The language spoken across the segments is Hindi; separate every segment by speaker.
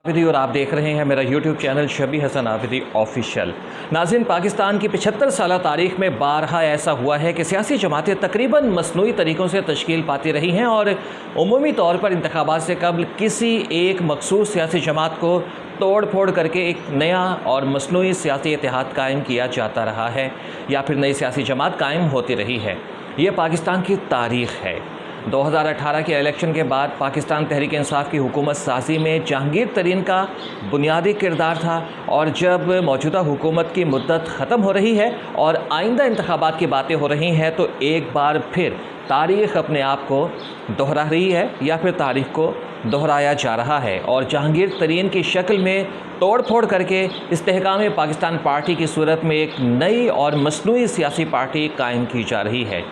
Speaker 1: आबिदी और आप देख रहे हैं मेरा YouTube channel शबी Hasan Abidi official. नाज़रीन, पाकिस्तान की 75 साल तारीख में बारहा ऐसा हुआ है कि सियासी जमातें तकरीबन मसनूई तरीक़ों से तश्कील पाती रही हैं और उमूमी तौर पर इंतखाबात से कबल किसी एक मखसूस सियासी जमात को तोड़ फोड़ करके एक नया और मसनूई सियासी इत्तेहाद कायम किया जाता रहा है या फिर नई सियासी जमात कायम होती रही है। ये पाकिस्तान की तारीख़ है। 2018 के इलेक्शन के बाद पाकिस्तान तहरीक इंसाफ की हुकूमत साजी में जहांगीर तरीन का बुनियादी किरदार था और जब मौजूदा हुकूमत की मुद्दत ख़त्म हो रही है और आइंदा इंतखाबात की बातें हो रही हैं तो एक बार फिर तारीख़ अपने आप को दोहरा रही है या फिर तारीख़ को दोहराया जा रहा है और जहांगीर तरीन की शक्ल में तोड़ फोड़ करके इस्तेहकाम पाकिस्तान पार्टी की सूरत में एक नई और मसनूई सियासी पार्टी कायम की जा रही है।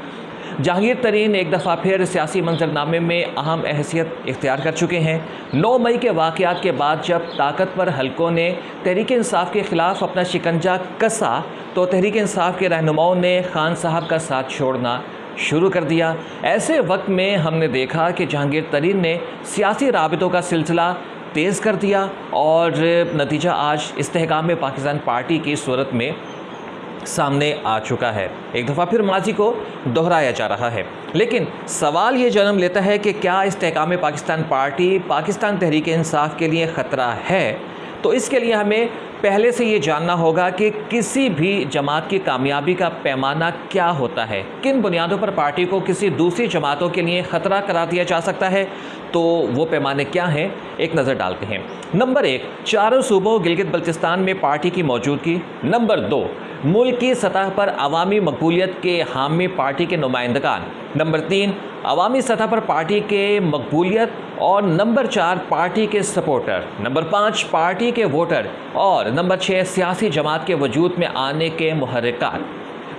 Speaker 1: जहांगीर तरीन एक दफ़ा फिर सियासी मंजरनामे में अहम हैसियत इख्तियार कर चुके हैं। 9 मई के वाक़यात के बाद जब ताकतवर हलकों ने तहरीक इंसाफ के ख़िलाफ़ अपना शिकंजा कसा तो तहरीक इंसाफ के रहनुमाओं ने खान साहब का साथ छोड़ना शुरू कर दिया। ऐसे वक्त में हमने देखा कि जहांगीर तरीन ने सियासी राबितों का सिलसिला तेज़ कर दिया और नतीजा आज इस्तेहकाम पाकिस्तान पार्टी की सूरत में सामने आ चुका है। एक दफ़ा फिर माजी को दोहराया जा रहा है। लेकिन सवाल ये जन्म लेता है कि क्या इस्तेहकाम पाकिस्तान पार्टी पाकिस्तान तहरीक इंसाफ के लिए ख़तरा है? तो इसके लिए हमें पहले से ये जानना होगा कि किसी भी जमात की कामयाबी का पैमाना क्या होता है, किन बुनियादों पर पार्टी को किसी दूसरी जमातों के लिए ख़तरा करार दिया जा सकता है। तो वो पैमाने क्या हैं, एक नज़र डालते हैं। नंबर 1, चारों सूबों गिलगित बल्तिस्तान में पार्टी की मौजूदगी। नंबर 2, मुल्क की सतह पर अवामी मकबूलियत के हामी पार्टी के नुमाइंदगान। नंबर 3, अवामी सतह पर पार्टी के मकबूलियत और नंबर 4, पार्टी के सपोर्टर। नंबर 5, पार्टी के वोटर और नंबर 6, सियासी जमात के वजूद में आने के मुहर्रिकात।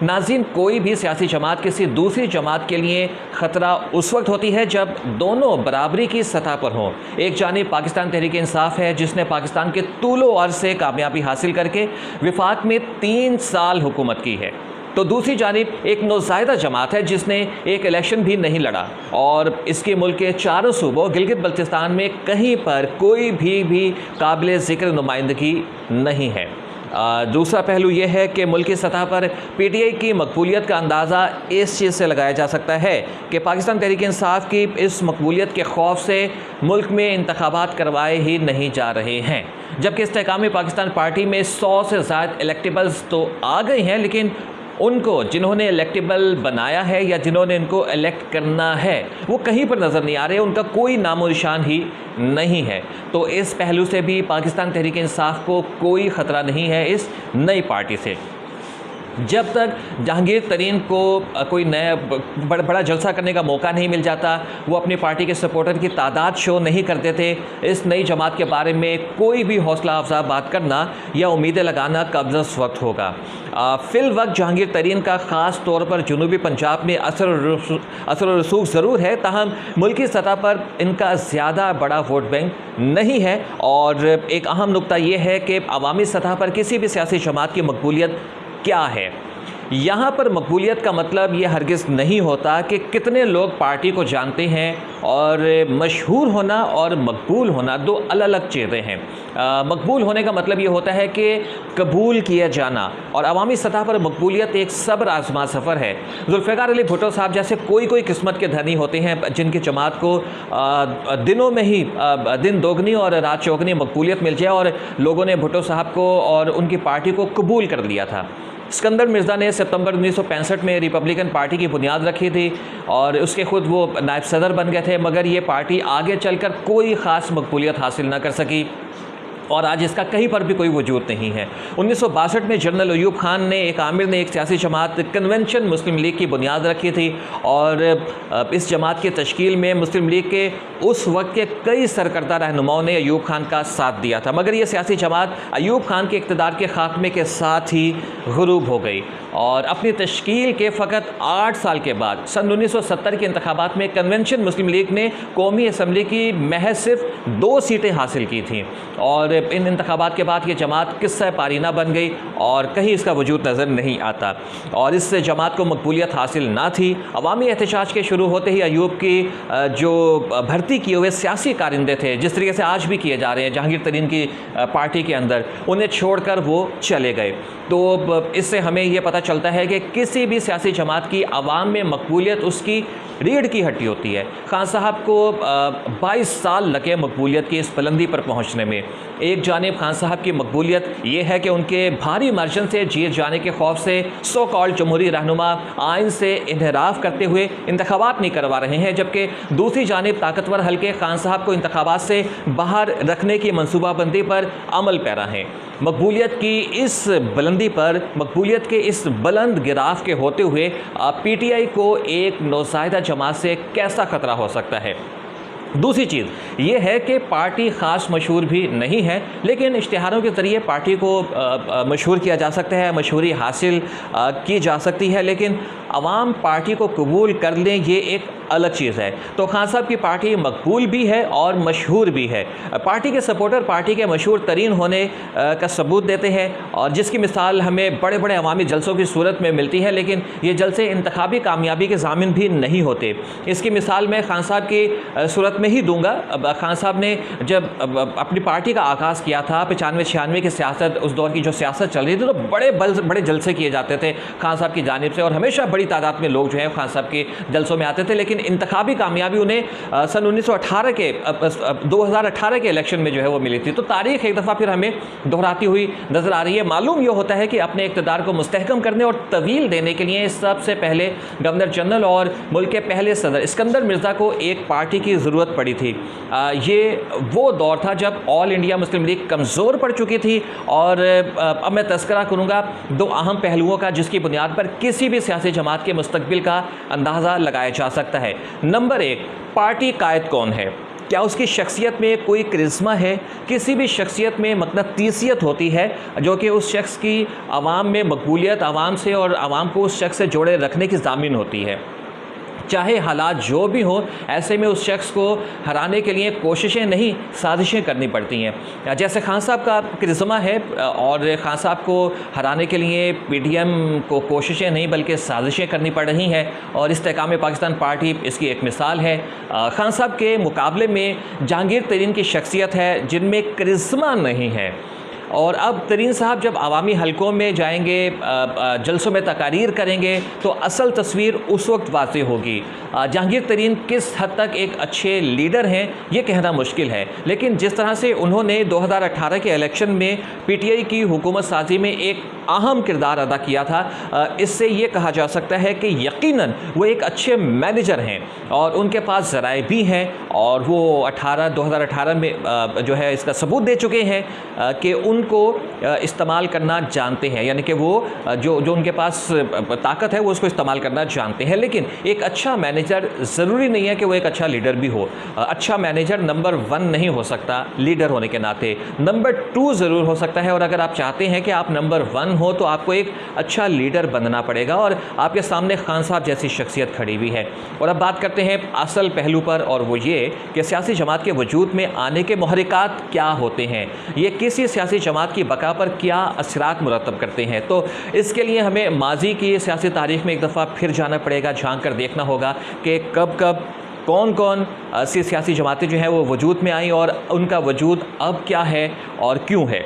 Speaker 1: नाज़रीन, कोई भी सियासी जमात किसी दूसरी जमात के लिए ख़तरा उस वक्त होती है जब दोनों बराबरी की सतह पर हों। एक जानिब पाकिस्तान तहरीक इंसाफ है जिसने पाकिस्तान के तूलो अर्ज़ से कामयाबी हासिल करके विफाक में 3 साल हुकूमत की है, तो दूसरी जानिब एक नौज़ायदा जमात है जिसने एक इलेक्शन भी नहीं लड़ा और इसके मुल्क के चारों सूबों गिलगित बल्तिस्तान में कहीं पर कोई भी काबिल ज़िक्र नुमाइंदगी नहीं है। दूसरा पहलू यह है कि मुल्क की सतह पर PTI की मकबूलियत का अंदाज़ा इस चीज़ से लगाया जा सकता है कि पाकिस्तान तहरीक इंसाफ की इस मकबूलियत के खौफ से मुल्क में इंतखाबात करवाए ही नहीं जा रहे हैं, जबकि इस्तेहकाम पाकिस्तान पार्टी में 100 से ज़ायद इलेक्टेबल्स तो आ गए हैं, लेकिन उनको जिन्होंने इलेक्टेबल बनाया है या जिन्होंने इनको इलेक्ट करना है वो कहीं पर नज़र नहीं आ रहे, उनका कोई नामो निशान ही नहीं है। तो इस पहलू से भी पाकिस्तान तहरीक इंसाफ को कोई ख़तरा नहीं है इस नई पार्टी से। जब तक जहांगीर तरीन को कोई नया बड़ा जलसा करने का मौका नहीं मिल जाता, वो अपनी पार्टी के सपोर्टर की तादाद शो नहीं करते थे, इस नई जमात के बारे में कोई भी हौसला अफजा बात करना या उम्मीदें लगाना कब्ज़ वक्त होगा। फ़िल वक्त जहांगीर तरीन का ख़ास तौर पर जनूबी पंजाब में असर व रसूख ज़रूर है, ताहम मुल्की सतह पर इनका ज़्यादा बड़ा वोट बैंक नहीं है। और एक अहम नुक्ता ये है कि अवामी सतह पर किसी भी सियासी जमात की मकबूलियत क्या है। यहाँ पर मकबूलियत का मतलब ये हरगिज़ नहीं होता कि कितने लोग पार्टी को जानते हैं, और मशहूर होना और मकबूल होना दो अलग अलग चीज़ें हैं। मकबूल होने का मतलब ये होता है कि कबूल किया जाना, और अवामी सतह पर मकबूलियत एक सब्र आज़मा सफ़र है। जुल्फ़िकार अली भुट्टो साहब जैसे कोई किस्मत के धनी होते हैं जिनकी जमात को दिनों में ही दिन दोगुनी और रात चौगुनी मकबूलियत मिल जाए, और लोगों ने भुट्टो साहब को और उनकी पार्टी को कबूल कर लिया था। सिकंदर मिर्ज़ा ने सितंबर 1965 में रिपब्लिकन पार्टी की बुनियाद रखी थी और उसके ख़ुद वो नायब सदर बन गए थे, मगर ये पार्टी आगे चलकर कोई ख़ास मकबूलियत हासिल ना कर सकी और आज इसका कहीं पर भी कोई वजूद नहीं है। 1962 में जनरल अयूब खान ने एक आमिर ने एक सियासी जमात कन्वेंशन मुस्लिम लीग की बुनियाद रखी थी और इस जमात की तश्कील में मुस्लिम लीग के उस वक्त के कई सरकर्दा रहनुमाओं ने अयूब खान का साथ दिया था, मगर ये सियासी जमात अयूब खान के इक़्तिदार के ख़ात्मे के साथ ही ग़ुरूब हो गई और अपनी तश्कील के फ़कत 8 साल के बाद सन 1970 के इंतखाबात में कन्वेंशन मुस्लिम लीग ने कौमी असम्बली की महज सिर्फ 2 सीटें हासिल की थी और इन इंतखाबात के बाद ये जमात किस्सा पारीना बन गई और कहीं इसका वजूद नज़र नहीं आता और इस जमात को मकबूलियत हासिल ना थी। अवामी एहतजाज के शुरू होते ही अयूब की जो भर्ती किए हुए सियासी कारिंदे थे, जिस तरीके से आज भी किए जा रहे हैं जहांगीर तरीन की पार्टी के अंदर, उन्हें छोड़कर वो चले गए। तो इससे हमें ये पता चलता है कि किसी भी सियासी जमात की आवाम में मकबूलियत उसकी रीढ़ की हड्डी होती है। खान साहब को 22 साल लगे मकबूलियत की इस बुलंदी पर पहुंचने में। एक जानिब खान साहब की मकबूलियत ये है कि उनके भारी मार्जिन से जीत जाने के खौफ से सो कॉल्ड जमहूरी रहनुमा आइन से इन्हराफ करते हुए इंतखाबात नहीं करवा रहे हैं, जबकि दूसरी जानिब ताकतवर हल्के खान साहब को इंतखाबात से बाहर रखने की मनसूबाबंदी पर अमल पैरा हैं। मकबूलियत की इस बुलंदी पर, मकबूलियत के इस बुलंद गिराफ के होते हुए PTI को एक नौज़ायदा जमात से कैसा ख़तरा हो सकता है। दूसरी चीज़ ये है कि पार्टी ख़ास मशहूर भी नहीं है, लेकिन इश्तिहारों के ज़रिए पार्टी को मशहूर किया जा सकता है, मशहूरी हासिल की जा सकती है, लेकिन अवाम पार्टी को कबूल कर लें ये एक अलग चीज़ है। तो खान साहब की पार्टी मकबूल भी है और मशहूर भी है। पार्टी के सपोर्टर पार्टी के मशहूर तरीन होने का सबूत देते हैं और जिसकी मिसाल हमें बड़े बड़े अवामी जलसों की सूरत में मिलती है, लेकिन ये जलसे इंतखाबी कामयाबी के ज़ामिन भी नहीं होते। इसकी मिसाल मैं खान साहब की सूरत में ही दूंगा। खान साहब ने जब अपनी पार्टी का आगाज़ किया था 95-96 की सियासत, उस दौर की जो सियासत चल रही थी, तो बड़े जलसे किए जाते थे खान साहब की जानिब से और हमेशा बड़ी तादाद में लोग जो हैं खान साहब के जलसों में आते थे। लेकिन इंतखाबी कामयाबी उन्हें सन 1918 के 2018 के इलेक्शन में जो है वो मिली थी। तो तारीख एक दफ़ा फिर हमें दोहराती हुई नज़र आ रही है। मालूम ये होता है कि अपने इक़्तिदार को मुस्तहकम करने और तवील देने के लिए सबसे पहले गवर्नर जनरल और मुल्क के पहले सदर इस्कंदर मिर्ज़ा को एक पार्टी की ज़रूरत पड़ी थी। ये वो दौर था जब ऑल इंडिया मुस्लिम लीग कमज़ोर पड़ चुकी थी और अब मैं तज़किरा करूँगा दो अहम पहलुओं का जिसकी बुनियाद पर किसी भी सियासी जमात के मुस्तकबिल का अंदाज़ा लगाया जा सकता है। नंबर 1, पार्टी कायद कौन है? क्या उसकी शख्सियत में कोई करिश्मा है? किसी भी शख्सियत में मकनतीसियत होती है जो कि उस शख्स की आवाम में मकबूलियत, आवाम से और आवाम को उस शख्स से जोड़े रखने की ज़ामिन होती है। चाहे हालात जो भी हो, ऐसे में उस शख्स को हराने के लिए कोशिशें नहीं साजिशें करनी पड़ती हैं। जैसे खान साहब का करिश्मा है और खान साहब को हराने के लिए PTM को कोशिशें नहीं बल्कि साजिशें करनी पड़ रही हैं और इस्तेकाम पाकिस्तान पार्टी इसकी एक मिसाल है। खान साहब के मुकाबले में जहांगीर तरीन की शख्सियत है जिनमें करिश्मा नहीं है। और अब तरीन साहब जब अवामी हलकों में जाएंगे, जलसों में तकारीर करेंगे, तो असल तस्वीर उस वक्त वाज़ेह होगी। जहांगीर तरीन किस हद तक एक अच्छे लीडर हैं ये कहना मुश्किल है, लेकिन जिस तरह से उन्होंने 2018 के इलेक्शन में PTI की हुकूमत साजी में एक अहम किरदार अदा किया था, इससे ये कहा जा सकता है कि यकीनन वो एक अच्छे मैनेजर हैं और उनके पास ज़राए भी हैं और वो 2018 में जो है इसका सबूत दे चुके हैं कि उनको इस्तेमाल करना जानते हैं, यानी कि वो जो उनके पास ताकत है वो उसको इस्तेमाल करना जानते हैं। लेकिन एक अच्छा मैनेजर ज़रूरी नहीं है कि वो एक अच्छा लीडर भी हो। अच्छा मैनेजर नंबर 1 नहीं हो सकता लीडर होने के नाते, नंबर 2 ज़रूर हो सकता है। और अगर आप चाहते हैं कि आप नंबर 1 हो तो आपको एक अच्छा लीडर बनना पड़ेगा और आपके सामने खान साहब जैसी शख्सियत खड़ी हुई है। और अब बात करते हैं असल पहलू पर, और वो ये कि सियासी जमात के वजूद में आने के मुहर्रिकात क्या होते हैं, ये किसी सियासी जमात की बका पर क्या असरात मुरतब करते हैं। तो इसके लिए हमें माजी की सियासी तारीख़ में एक दफ़ा फिर जाना पड़ेगा, झांक कर देखना होगा कि कब कब कौन कौन सी सियासी जमातें जो हैं वो वजूद में आई और उनका वजूद अब क्या है और क्यों है।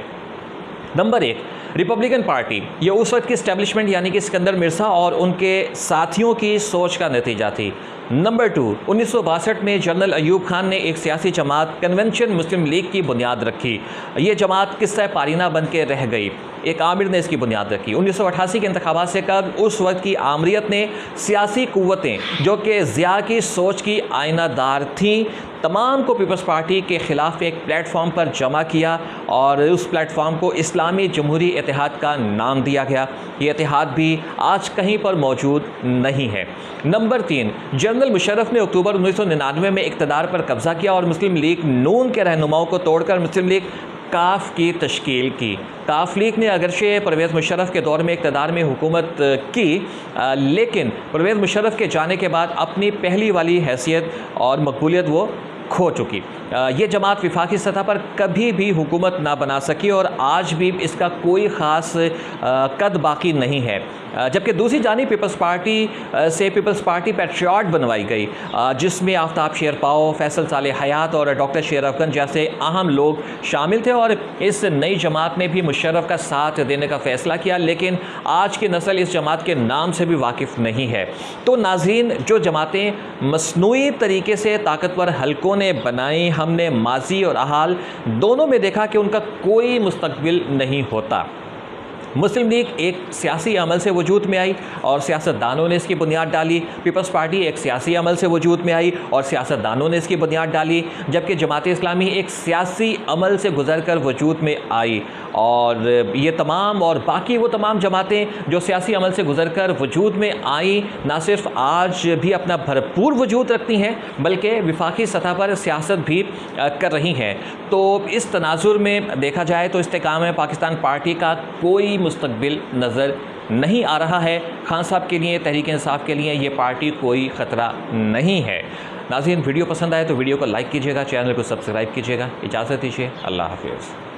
Speaker 1: Number 1, Republican party. ये उस वक्त की इस्टेब्लिशमेंट यानी कि सिकंदर मिर्ज़ा और उनके साथियों की सोच का नतीजा थी। नंबर 2, 1962 में जनरल अयूब खान ने एक सियासी जमात कन्वेंशन मुस्लिम लीग की बुनियाद रखी। ये जमात किस्सा पारीना बन के रह गई। एक आमिर ने इसकी बुनियाद रखी। 1988 के इंतखाबात से कब उस वक्त की आमरीत ने सियासी कुव्वतें जो कि ज़िया की सोच की आईनादार थीं, तमाम को पीपल्स पार्टी के ख़िलाफ़ एक प्लेटफॉर्म पर जमा किया और उस प्लेटफॉर्म को इस्लामी जमहूरी इत्तेहाद का नाम दिया गया। ये इत्तेहाद भी आज कहीं पर मौजूद नहीं है। नंबर 3, जनरल मुशर्रफ ने अक्टूबर 1999 में इक़्तिदार पर कब्ज़ा किया और मुस्लिम लीग नून के रहनुमाओं को तोड़कर मुस्लिम लीग काफ की तश्कील की। काफ लीग ने अगरचे परवेज़ मुशर्रफ के दौर में इक़्तिदार में हुकूमत की, लेकिन परवेज़ मुशर्रफ के जाने के बाद अपनी पहली वाली हैसियत और मकबूलियत वो खो चुकी। ये जमात विफाकी सतह पर कभी भी हुकूमत ना बना सकी और आज भी इसका कोई ख़ास कद बाकी नहीं है। जबकि दूसरी जानिब पीपल्स पार्टी पैट्रियट बनवाई गई, जिसमें आफ्ताब शेरपाओ, फैसल सालेह हयात और डॉक्टर शेर अफगन जैसे अहम लोग शामिल थे और इस नई जमात ने भी मुशर्रफ का साथ देने का फ़ैसला किया। लेकिन आज की नस्ल इस जमात के नाम से भी वाकिफ़ नहीं है। तो नाज़रीन, जो जमातें मसनूई तरीके से ताकतवर हलकों ने बनाई, हमने माजी और हाल दोनों में देखा कि उनका कोई मुस्तकबिल नहीं होता। मुस्लिम लीग एक सियासी अमल से वजूद में आई और सियासतदानों ने इसकी बुनियाद डाली। पीपल्स पार्टी एक सियासी अमल से वजूद में आई और सियासतदानों ने इसकी बुनियाद डाली। जबकि जमात इस्लामी एक सियासी अमल से गुजरकर वजूद में आई और ये तमाम और बाकी वो तमाम जमातें जो सियासी अमल से गुजरकर वजूद में आई, ना सिर्फ आज भी अपना भरपूर वजूद रखती हैं बल्कि विफाकी सतह पर सियासत भी कर रही हैं। तो इस तनाजुर में देखा जाए तो इस्तेकाम पाकिस्तान पार्टी का कोई मुस्तकबिल नज़र नहीं आ रहा है। खान साहब के लिए, तहरीक इंसाफ के लिए ये पार्टी कोई ख़तरा नहीं है। नाज़रीन, वीडियो पसंद आए तो वीडियो को लाइक कीजिएगा, चैनल को सब्सक्राइब कीजिएगा। इजाज़त दीजिए, अल्लाह हाफ़िज़।